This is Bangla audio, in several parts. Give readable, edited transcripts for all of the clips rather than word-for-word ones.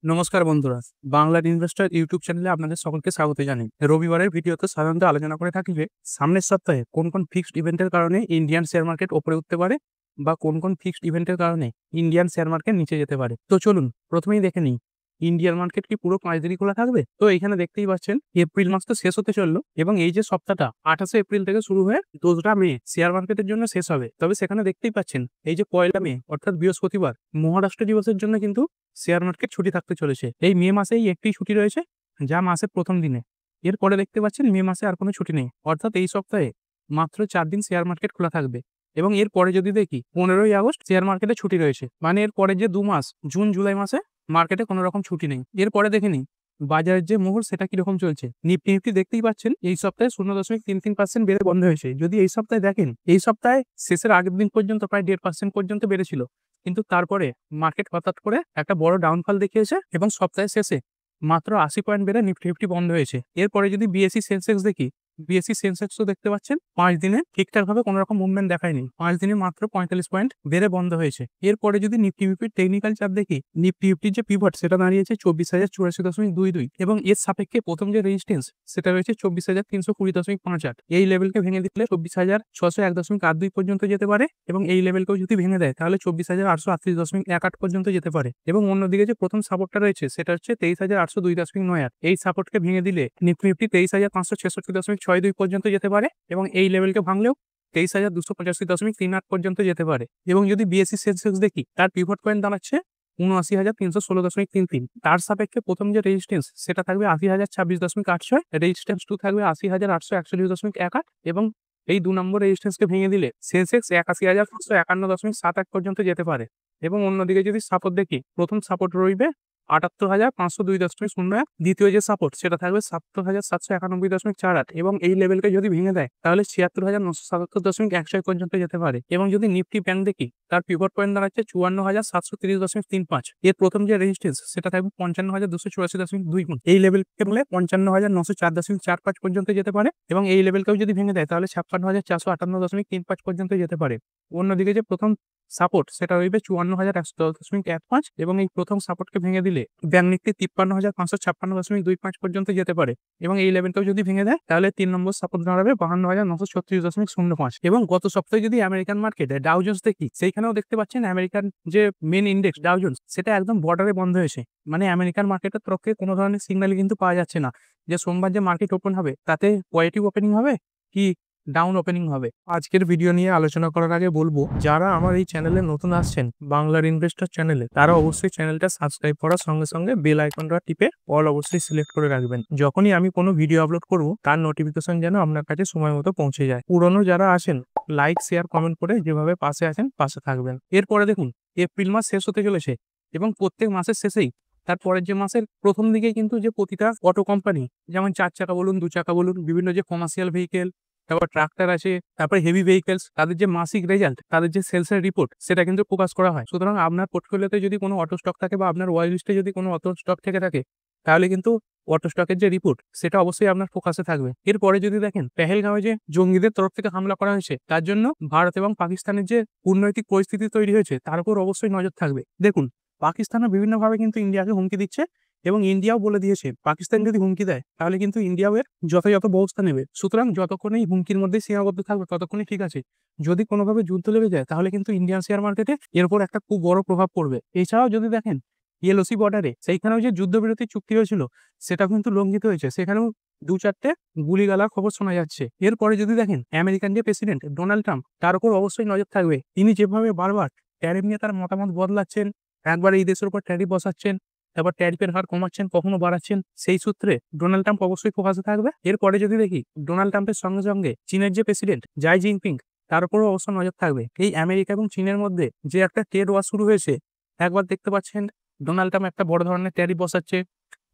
নমস্কার বন্ধুরা, বাংলার ইনভেস্টর ইউটিউব চ্যানেলে আপনাদের সকলকে স্বাগত জানাই। রবিবারের ভিডিওতে সাধারণত আলোচনা করে থাকি যে সামনের সপ্তাহে কোন কোন ফিক্সড ইভেন্টের কারণে ইন্ডিয়ান শেয়ার মার্কেট ওপরে উঠতে পারে বা কোন কোন ফিক্সড ইভেন্টের কারণে ইন্ডিয়ান শেয়ার মার্কেট নিচে যেতে পারে। তো চলুন প্রথমেই দেখে নিই, ইন্ডিয়ান মার্কেট কি পুরো 5 দিনই খোলা থাকবে? তো এখানে দেখতেই পাচ্ছেন এপ্রিল মাস তো শেষ হতে চললো এবং এই যে সপ্তাহটা 28শে এপ্রিল থেকে শুরু হয়ে 2রা মে শেয়ার মার্কেটের জন্য শেষ হবে। তবে সেখানে দেখতেই পাচ্ছেন এই যে 1লা মে অর্থাৎ বৃহস্পতিবার মহারাষ্ট্র দিবসের জন্য কিন্তু শেয়ার মার্কেট ছুটি থাকতে চলেছে। এই মে মাসেই একটি ছুটি রয়েছে, যা মাসের প্রথম দিনে। এরপরে দেখতে পাচ্ছেন মে মাসে আর কোনো ছুটি নেই, অর্থাৎ এই সপ্তাহে মাত্র 4 দিন শেয়ার মার্কেট খোলা থাকবে। এবং এরপরে যদি দেখি 15ই আগস্ট শেয়ার মার্কেটে ছুটি রয়েছে, মানে এরপরে যে 2 মাস জুন জুলাই মাসে মার্কেটে কোনো রকম ছুটি নেই। এরপরে দেখে নিই বাজারের যে মোহর সেটা কিরকম চলছে। নিফটি দেখতেই পাচ্ছেন এই সপ্তাহে 0.33% বেড়ে বন্ধ হয়েছে। যদি এই সপ্তাহে দেখেন, এই সপ্তাহে শেষের আগের দিন পর্যন্ত প্রায় 1.5% পর্যন্ত বেড়েছিল, কিন্তু তারপরে মার্কেট হঠাৎ করে একটা বড় ডাউনফল দেখিয়েছে এবং সপ্তাহের শেষে মাত্র 80 পয়েন্ট বেড়ে নিফটি বন্ধ হয়েছে। এরপরে যদি বিএসসি সেন্সেক্স দেখি, বিএসসি সেন্সেক্সও দেখতে পাচ্ছেন 5 দিনে ঠিকঠাকভাবে কোনো রকম মুভমেন্ট দেখায়নি, 5 দিনে মাত্র 45 পয়েন্ট বেড়ে বন্ধ হয়েছে। এরপরে যদি নিফটি টেকনিক্যাল চার্ট দেখি, নিফটির যে পিভট সেটা দাঁড়িয়েছে 24,084.22 এবং এর সাপেক্ষে প্রথম যে রেজিস্ট্যান্স সেটা রয়েছে 24,320.58। এই লেভেলকে ভেঙে দিলে 24,601.82 পর্যন্ত যেতে পারে এবং এই লেভেলকেও যদি ভেঙে দেয় তাহলে 24,838.18 পর্যন্ত যেতে পারে। এবং অন্যদিকে যে প্রথম সাপোর্টটা রয়েছে সেটা হচ্ছে 23,802.98। এই সাপোর্টকে ভেঙে দিলে নিফটি 23,566.62 পর্যন্ত যেতে পারে এবং এই লেভেলকে ভাঙলেও 23,285.38 পর্যন্ত যেতে পারে। এবং যদি বিএসসি সেন্সেক্স দেখি, তার পিভট পয়েন্ট দাঁড়াচ্ছে 79,316.33। তার সাপেক্ষে প্রথম যে রেজিস্ট্যান্স সেটা থাকবে 80,026.86, রেজিস্ট্যান্স 2 থাকবে 80,841.18 এবং এই 2 নম্বর রেজিস্ট্যান্সকে ভেঙে দিলে সেন্সেক্স 81,551.71 পর্যন্ত যেতে পারে। এবং অন্যদিকে যদি সাপোর্ট দেখি, প্রথম সাপোর্ট রইবে 78,502.01, দ্বিতীয় যে সাপোর্ট সেটা থাকবে 70,791.48 এবং এই লেভেলকে যদি ভেঙে দেয় তাহলে 76,977.16 পর্যন্ত যেতে পারে। এবং যদি নিফটি ব্যাংক দেখি, তার পিভট পয়েন্ট দাঁড়াচ্ছে 54,730.35। এর প্রথম যে রেজিস্ট্যান্স সেটা থাকবে 55,284.2 এই লেভেলকে বলে 55,904.45 পর্যন্ত যেতে পারে এবং এই লেভেলকেও যদি ভেঙে দেয় তাহলে 56,458.35 পর্যন্ত যেতে পারে। অন্যদিকে যে প্রথম সাপোর্ট সেটা রইবে 54,110.15 এবং এই প্রথম সাপোর্টকে ভেঙে দিলে ব্যাংক নিফটি 53,556.25 পর্যন্ত যেতে পারে এবং এই লেভেলটাও যদি ভেঙে দেয় তাহলে 3 নম্বর সাপোর্ট দাঁড়াবে 52,936.05। এবং গত সপ্তাহে যদি আমেরিকান মার্কেটে ডাউ জোন্স দেখি, সেইখানেও দেখতে পাচ্ছেন আমেরিকান যে মেন ইন্ডেক্স ডাউ জোন্স সেটা একদম বর্ডারে বন্ধ হয়েছে। মানে আমেরিকান মার্কেটের তরফ থেকে কোনো ধরনের সিগন্যালই কিন্তু পাওয়া যাচ্ছে না যে সোমবার যে মার্কেট ওপেন হবে তাতে পজিটিভ ওপেনিং হবে কি ডাউন ওপেনিং হবে। আজকের ভিডিও নিয়ে আলোচনা করার আগে বলবো, যারা আমার এই চ্যানেলে নতুন আসছেন বাংলার ইনভেস্টর চ্যানেলে, তারা অবশ্যই চ্যানেলটা সাবস্ক্রাইব করার সঙ্গে সঙ্গে বেল আইকনটা টিপে অল অবশ্যই সিলেক্ট করে রাখবেন। যখনই আমি কোনো ভিডিও আপলোড করব তার নোটিফিকেশন যেন আপনার কাছে সময় মতো পৌঁছে যায়। পুরনো যারা আসেন লাইক শেয়ার কমেন্ট করে যেভাবে পাশে আছেন পাশে থাকবেন। এরপরে দেখুন এপ্রিল মাস শেষ হতে চলেছে এবং প্রত্যেক মাসের শেষেই তারপরের যে মাসের প্রথম দিকে কিন্তু যে প্রতিটা অটো কোম্পানি, যেমন 4 চাকা বলুন 2 চাকা বলুন, বিভিন্ন যে কমার্শিয়াল ভেহিকেল, তারপর ট্রাক্টর আছে, তারপরে হেভি ভেহিকেলস, তাদের যে মাসিক রেজাল্ট, তাদের যে সেলসের রিপোর্ট সেটা কিন্তু প্রকাশ করা হয়। সুতরাং আপনার পোর্টফোলিওতে যদি কোনো অটো স্টক থাকে বা আপনার ওয়াচ লিস্টে যদি কোনো অটো স্টক থেকে থাকে তাহলে কিন্তু অটো স্টকের যে রিপোর্ট সেটা অবশ্যই আপনার ফোকাসে থাকবে। এরপরে যদি দেখেন পেহেলগাঁওয়ে যে জঙ্গিদের তরফ থেকে হামলা করা হয়েছে, তার জন্য ভারত এবং পাকিস্তানের যে কূটনৈতিক পরিস্থিতি তৈরি হয়েছে তার উপর অবশ্যই নজর থাকবে। দেখুন পাকিস্তানও বিভিন্নভাবে কিন্তু ইন্ডিয়াকে হুমকি দিচ্ছে এবং ইন্ডিয়াও বলে দিয়েছে পাকিস্তান যদি হুমকি দেয় তাহলে কিন্তু ইন্ডিয়াও এর যথাযথ ব্যবস্থা নেবে। সুতরাং যতক্ষণ এই হুমকির মধ্যে সীমাবদ্ধ থাকবে ততক্ষণই ঠিক আছে। যদি কোনোভাবে যুদ্ধ লেগে যায় তাহলে কিন্তু ইন্ডিয়ান শেয়ার মার্কেটে এর উপর একটা খুব বড় প্রভাব পড়বে। এছাড়াও যদি দেখেন এলওসি বর্ডারে সেইখানেও যে যুদ্ধবিরতি চুক্তি হয়েছিল সেটা কিন্তু লঙ্ঘিত হয়েছে, সেখানেও 2-4টে গুলিগালার খবর শোনা যাচ্ছে। এরপরে যদি দেখেন আমেরিকান যে প্রেসিডেন্ট ডোনাল্ড ট্রাম্প, তার উপর অবশ্যই নজর থাকবে। তিনি যেভাবে বারবার ট্যারিফ নিয়ে তার মতামত বদলাচ্ছেন, একবার এই দেশের উপর ট্যারিফ বসাচ্ছেন, তারপর ট্যারিফের হার কমাচ্ছেন, কখনো বাড়াচ্ছেন, সেই সূত্রে ডোনাল্ড ট্রাম্প অবশ্যই ফোকাসে থাকবে। এরপরে যদি দেখি ডোনাল্ড ট্রাম্পের সঙ্গে সঙ্গে চীনের যে প্রেসিডেন্ট জাই জিনপিং, তার উপরও অবশ্য নজর থাকবে। এই আমেরিকা এবং চীনের মধ্যে যে একটা ট্রেড ওয়ার শুরু হয়েছে, একবার দেখতে পাচ্ছেন ডোনাল্ড ট্রাম্প একটা বড় ধরনের ট্যারিফ বসাচ্ছে,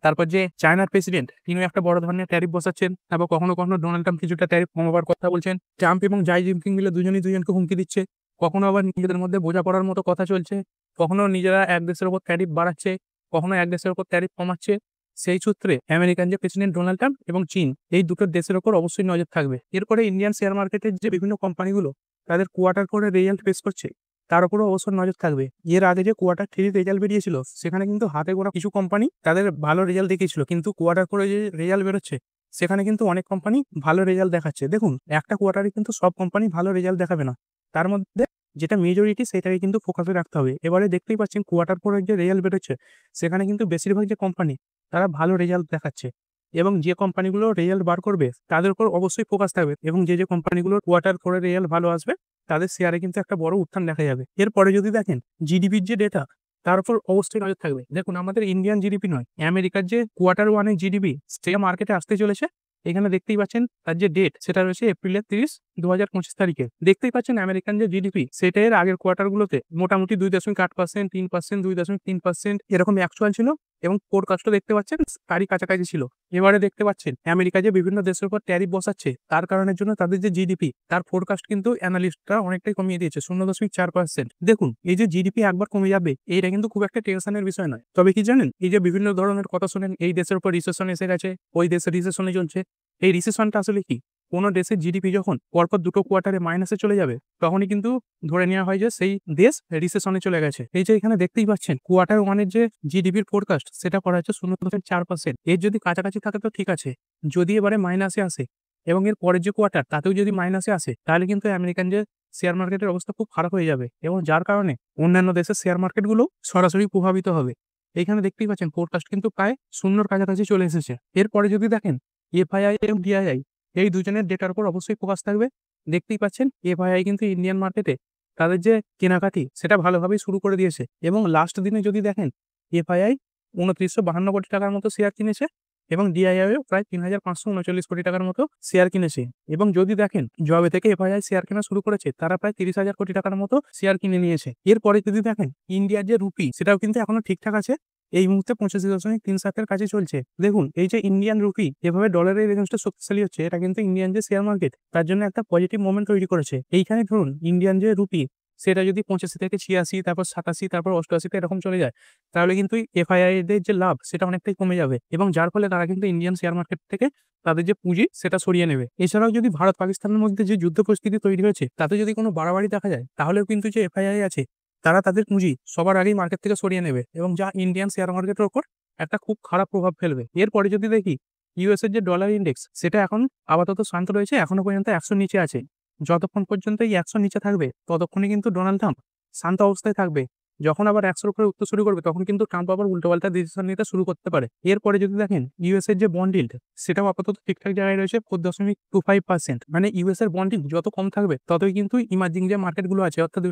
তারপর যে চায়নার প্রেসিডেন্ট তিনিও একটা বড় ধরনের ট্যারিফ বসাচ্ছেন, তারপর কখনো কখনো ডোনাল্ড ট্রাম্প কিছুটা ট্যারিফ কমাবার কথা বলছেন। ট্রাম্প এবং জাই জিনপিং মিলে দুজনই দুজনকে হুমকি দিচ্ছে, কখনো আবার নিজেদের মধ্যে বোঝাপড়ার মতো কথা চলছে, কখনো নিজেরা এক দেশের উপর ট্যারিফ বাড়াচ্ছে, কখনো এক দেশের উপর ট্যারিফ কমাচ্ছে। সেই সূত্রে আমেরিকান যে প্রেসিডেন্ট ডোনাল্ড ট্রাম্প এবং চীন, এই দুটো দেশের উপর অবশ্যই নজর থাকবে। এরপরে ইন্ডিয়ান শেয়ার মার্কেটের যে বিভিন্ন কোম্পানিগুলো তাদের কোয়ার্টার করে রেজাল্ট পেশ করছে, তার উপরও অবশ্যই নজর থাকবে। এর আগে যে কোয়ার্টার 3 রেজাল্ট বেরিয়েছিল সেখানে কিন্তু হাতে গোনা কিছু কোম্পানি তাদের ভালো রেজাল্ট দেখিয়েছিল, কিন্তু কোয়ার্টার করে যে রেজাল্ট বেরোচ্ছে সেখানে কিন্তু অনেক কোম্পানি ভালো রেজাল্ট দেখাচ্ছে। দেখুন, একটা কোয়ার্টারে কিন্তু সব কোম্পানি ভালো রেজাল্ট দেখাবে না, তার মধ্যে যেটা মেজরিটি সেটাকে কিন্তু ফোকাসে রাখতে হবে। এবারে দেখতেই পাচ্ছেন কোয়ার্টার পরে যে রেজাল্ট বেরোচ্ছে সেখানে কিন্তু বেশিরভাগ যে কোম্পানি তারা ভালো রেজাল্ট দেখাচ্ছে, এবং যে কোম্পানিগুলো রেজাল্ট বার করবে তাদের উপর অবশ্যই ফোকাস থাকবে, এবং যে কোম্পানিগুলোর কোয়ার্টার পরে রেজাল্ট ভালো আসবে তাদের শেয়ারে কিন্তু একটা বড় উত্থান দেখা যাবে। এরপরে যদি দেখেন জিডিপির যে ডেটা তার উপর অবশ্যই নজর থাকবে। দেখুন, আমাদের ইন্ডিয়ান জিডিপি নয়, আমেরিকার যে কোয়ার্টার 1 জিডিপি সেটা মার্কেটে আসতে চলেছে। এখানে দেখতেই পাচ্ছেন তার যে ডেট সেটা রয়েছে এপ্রিলের 30, 2025 তারিখে। দেখতেই পাচ্ছেন আমেরিকান যে জিডিপি সেটা এর আগের কোয়ার্টারগুলোতে মোটামুটি 2.8%, 3%, 2.3% এরকম অ্যাকচুয়াল ছিল, এবং ফোরকাস্টও দেখতে পাচ্ছেন তারই কাছাকাছি ছিল। এবারে দেখতে পাচ্ছেন আমেরিকা যে বিভিন্ন দেশের উপর ট্যারিফ বসাচ্ছে তার কারণের জন্য তাদের যে জিডিপি তার ফোরকাস্ট কিন্তু অ্যানালিস্টরা অনেকটাই কমিয়ে দিয়েছে 0.4%। দেখুন, এই যে জিডিপি একবার কমে যাবে এটা কিন্তু খুব একটা টেনশনের বিষয় নয়। তবে কি জানেন, এই যে বিভিন্ন ধরনের কথা শোনেন এই দেশের উপর রিসেশন এসে গেছে, ওই দেশে রিসেশনে চলছে, এই রিসেশনটা আসলে কি? কোনো দেশের জিডিপি যখন পরপর দুটো কোয়ার্টারে মাইনাসে চলে যাবে তখনই কিন্তু ধরে নেওয়া হয় যে সেই দেশ রিসেশনে চলে গেছে। এই যে এখানে দেখতেই পাচ্ছেন কোয়ার্টার 1 যে জিডিপির ফোরকাস্ট সেটা করা হচ্ছে 0.4%। এর যদি কাছাকাছি থাকে তো ঠিক আছে, যদি এবারে মাইনাসে আসে এবং এর পরের যে কোয়ার্টার তাতেও যদি মাইনাসে আসে তাহলে কিন্তু আমেরিকান যে শেয়ার মার্কেটের অবস্থা খুব খারাপ হয়ে যাবে, এবং যার কারণে অন্যান্য দেশের শেয়ার মার্কেটগুলো সরাসরি প্রভাবিত হবে। এখানে দেখতেই পাচ্ছেন ফোরকাস্ট কিন্তু প্রায় শূন্যর কাছাকাছি চলে এসেছে। এরপরে যদি দেখেন এফআইআই এবং ডিআইআই এই দুজনের ডেটার উপর অবশ্যই ফোকাস থাকবে। দেখতেই পাচ্ছেন এফআইআই কিন্তু ইন্ডিয়ান মার্কেটে তাদের যে কেনাকাটি সেটা ভালোভাবেই শুরু করে দিয়েছে, এবং লাস্ট দিনে যদি দেখেন এফআইআই 2952 কোটি টাকার মতো শেয়ার কিনেছে, এবং ডিআইআইও প্রায় 3539 কোটি টাকার মতো শেয়ার কিনেছে। এবং যদি দেখেন জবে থেকে এফআইআই শেয়ার কেনা শুরু করেছে তারা প্রায় 30,000 কোটি টাকার মতো শেয়ার কিনে নিয়েছে। এরপরে যদি দেখেন ইন্ডিয়ার যে রুপি সেটাও কিন্তু এখনো ঠিকঠাক আছে, এই মুহূর্তে 85.37 কাছে চলছে। দেখুন, এই যে ইন্ডিয়ান রুপি এভাবে ডলারের এগেইনস্টে শক্তিশালী হচ্ছে এটা কিন্তু ইন্ডিয়ান যে শেয়ার মার্কেট তার জন্য একটা পজিটিভ মোমেন্ট তৈরি করেছে। এইখানে ধরুন ইন্ডিয়ান যে রুপি সেটা যদি 85 থেকে 86, তারপর 87, তারপর 88 এরকম চলে যায় তাহলে কিন্তু এফআইআই এর যে লাভ সেটা অনেকটাই কমে যাবে, এবং যার ফলে তারা কিন্তু ইন্ডিয়ান শেয়ার মার্কেট থেকে তাদের যে পুঁজি সেটা সরিয়ে নেবে। এছাড়াও যদি ভারত পাকিস্তানের মধ্যে যে যুদ্ধ পরিস্থিতি তৈরি হয়েছে তাতে যদি কোনো বাড়াবাড়ি দেখা যায় তাহলেও কিন্তু যে এফআইআই আছে তারা তাদের পুঁজি সবার আগেই মার্কেট থেকে সরিয়ে নেবে, এবং যা ইন্ডিয়ান শেয়ার মার্কেটের উপর একটা খুব খারাপ প্রভাব ফেলবে। এরপরে যদি দেখি ইউএস এর যে ডলার ইন্ডেক্স সেটা এখন আপাতত শান্ত রয়েছে, এখনো পর্যন্ত 100 নিচে আছে। যতক্ষণ পর্যন্ত এই 100 নিচে থাকবে ততক্ষণই কিন্তু ডোনাল্ড ট্রাম্প শান্ত অবস্থায় থাকবে। যখন আবার 100-র উপরে উঠতে শুরু করবে তখন কিন্তু ট্রাম্প আবার উল্টোপাল্টা ডিসিশন নিতে শুরু করতে পারে। এরপরে যদি দেখেন ইউএস এর যে বন্ড ইল্ড সেটাও আপাতত ঠিকঠাক জায়গায় রয়েছে 4.25%। মানে ইউএস এর বন্ড ইল্ড যত কম থাকবে ততই কিন্তু ইমার্জিং যে মার্কেটগুলো আছে অর্থাৎ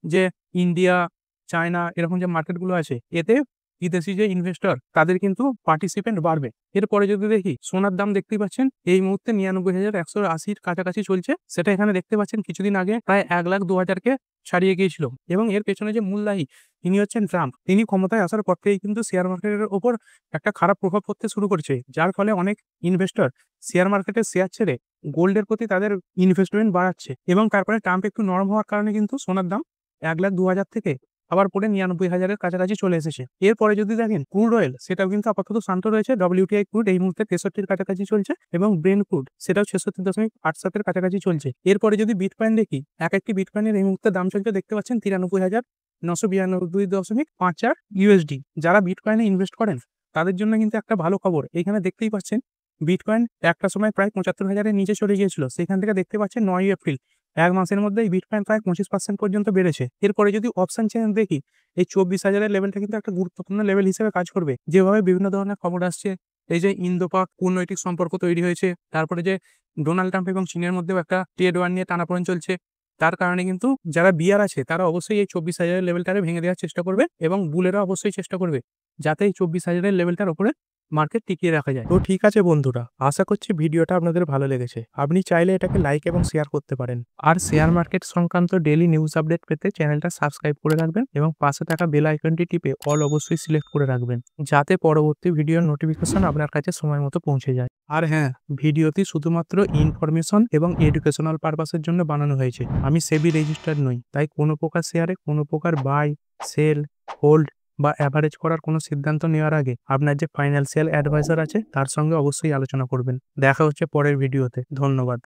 যে ইন্ডিয়া, চায়না এরকম যে মার্কেটগুলো আছে এতে বিদেশি যে ইনভেস্টর তাদের কিন্তু পার্টিসিপেন্ট বাড়বে। এরপরে যদি দেখি সোনার দাম দেখতেই পাচ্ছেন এই মুহূর্তে 99,180 কাছাকাছি চলছে। সেটা এখানে দেখতে পাচ্ছেন কিছুদিন আগে প্রায় 1,02,000-কে ছাড়িয়ে গিয়েছিল, এবং এর পেছনে যে মূল দায়ী তিনি হচ্ছেন ট্রাম্প। তিনি ক্ষমতায় আসার পর থেকেই কিন্তু শেয়ার মার্কেটের ওপর একটা খারাপ প্রভাব পড়তে শুরু করেছে, যার ফলে অনেক ইনভেস্টর শেয়ার মার্কেটের শেয়ার ছেড়ে গোল্ডের প্রতি তাদের ইনভেস্টমেন্ট বাড়াচ্ছে, এবং তারপরে ট্রাম্প একটু নরম হওয়ার কারণে কিন্তু সোনার দাম 1,02,000 থেকে আবার পরে 99,000-এর কাছাকাছি চলে এসেছে। এরপরে যদি দেখেন ক্রুড অয়েল সেটাও কিন্তু আপাতত শান্ত রয়েছে। WTI ক্রুড এই মুহূর্তে 63-র কাছাকাছি চলছে, এবং ব্রেন্ট ক্রুড সেটাও 66.87-এর কাছাকাছি চলছে। এরপরে যদি বিটকয়েন দেখি একটি বিটকয়েনের এই মুহূর্তে দাম চলছে দেখতে পাচ্ছেন 93,992.54 USD। যারা বিটকয়েনে ইনভেস্ট করেন তাদের জন্য কিন্তু একটা ভালো খবর। এখানে দেখতেই পাচ্ছেন বিটকয়েন একটা সময় প্রায় 75,000-এর নিচে চলে গিয়েছিল, সেখান থেকে দেখতে পাচ্ছেন 9 এপ্রিল 1 মাসের মধ্যে এই বিটকয়েন প্রায় 25% পর্যন্ত বেড়েছে। এরপরে যদি অপশন চেন দেখি এই 24,000-এর লেভেলটা কিন্তু একটা গুরুত্বপূর্ণ লেভেল হিসেবে কাজ করবে। যেভাবে বিভিন্ন ধরনের খবর আসছে, এই যে ইন্দো-পাক কূটনৈতিক সম্পর্ক তৈরি হয়েছে, তারপরে যে ডোনাল্ড ট্রাম্প এবং চীনের মধ্যেও একটা ট্রেড ওয়ার নিয়ে টানাপোড়েন চলছে, তার কারণে কিন্তু যারা বিয়ার আছে তারা অবশ্যই এই 24,000-এর লেভেলটাকে ভেঙে দেওয়ার চেষ্টা করবে, এবং বুলেরা অবশ্যই চেষ্টা করবে যাতে এই 24,000-এর লেভেলটার উপরে মার্কেট টিকিয়ে রাখা যায়। তো ঠিক আছে বন্ধুরা, আশা করছি ভিডিওটা আপনাদের ভালো লেগেছে। আপনি চাইলে এটাকে লাইক এবং শেয়ার করতে পারেন। আর শেয়ার মার্কেট সংক্রান্ত ডেইলি নিউজ আপডেট পেতে চ্যানেলটা সাবস্ক্রাইব করে রাখবেন, এবং পাশে থাকা বেল আইকনটি টিপে অল অবশ্যই সিলেক্ট করে রাখবেন, যাতে পরবর্তী ভিডিওর নোটিফিকেশন আপনার কাছে সময় মতো পৌঁছে যায়। আর হ্যাঁ, ভিডিওটি শুধুমাত্র ইনফরমেশন এবং এডুকেশনাল পারপাসের জন্য বানানো হয়েছে। আমি সেবি রেজিস্টার্ড নই, তাই কোনো প্রকার শেয়ারে কোনো প্রকার বাই, সেল, হোল্ড বা অ্যাভারেজ করার কোনো সিদ্ধান্ত নেওয়ার আগে আপনার যে ফাইন্যান্সিয়াল অ্যাডভাইজার আছে তার সঙ্গে অবশ্যই আলোচনা করবেন। দেখা হচ্ছে পরের ভিডিওতে। ধন্যবাদ।